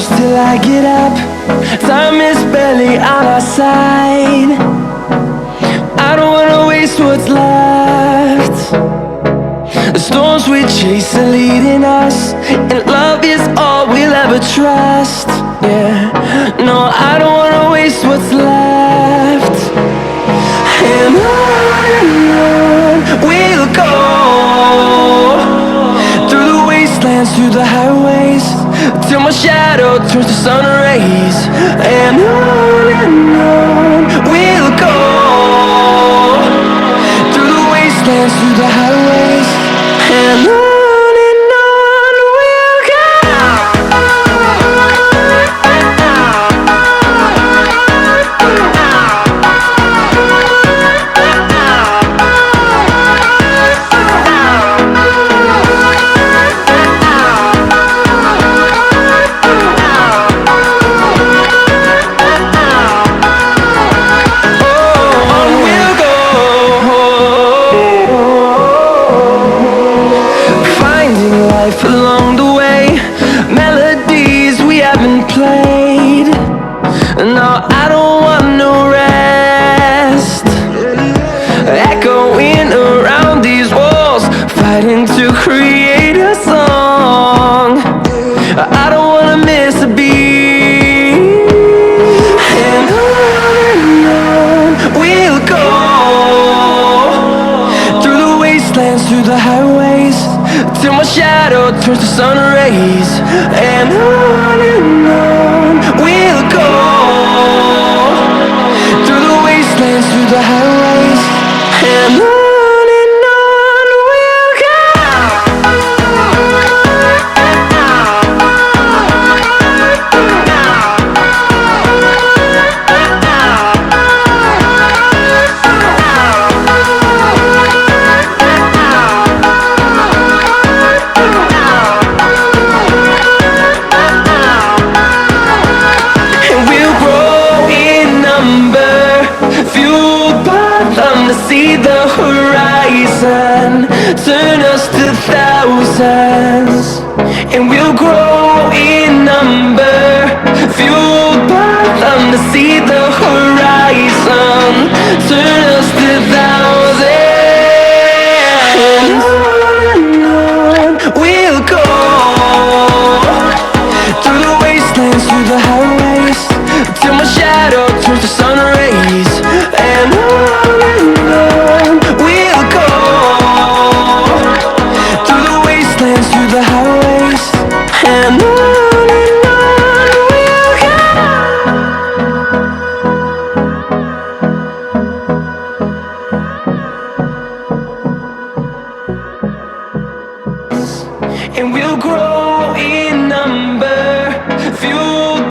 close till I get up. Time is barely on our side. I don't wanna waste what's left. The storms we chase are leading us, and love is all we'll ever trust. Yeah, no, I don't wanna waste what's left. And on we'll go, through the wastelands, through the highways, till my shadow turns to sun rays. And on we'll go, through the wastelands, through the highways, and on we'll go. Along the way, melodies we haven't played. No, I don't want no rest. Echoing around these walls, fighting to create a song. I don't wanna miss a beat. And on we'll go, through the wastelands, through the highways, till my shadow turns to sun rays. And on we'll go, through the wastelands, through the highways, and on we'll go. See the horizon turn us to thousands, and we'll grow in number, fueled by them to see the horizon turn us to thousands. And on we'll go, through the wastelands, through the highways, till my shadow turns to sun rays. And we'll go, through the wastelands, through the highways, and on we'll go. And we'll grow in number, fueled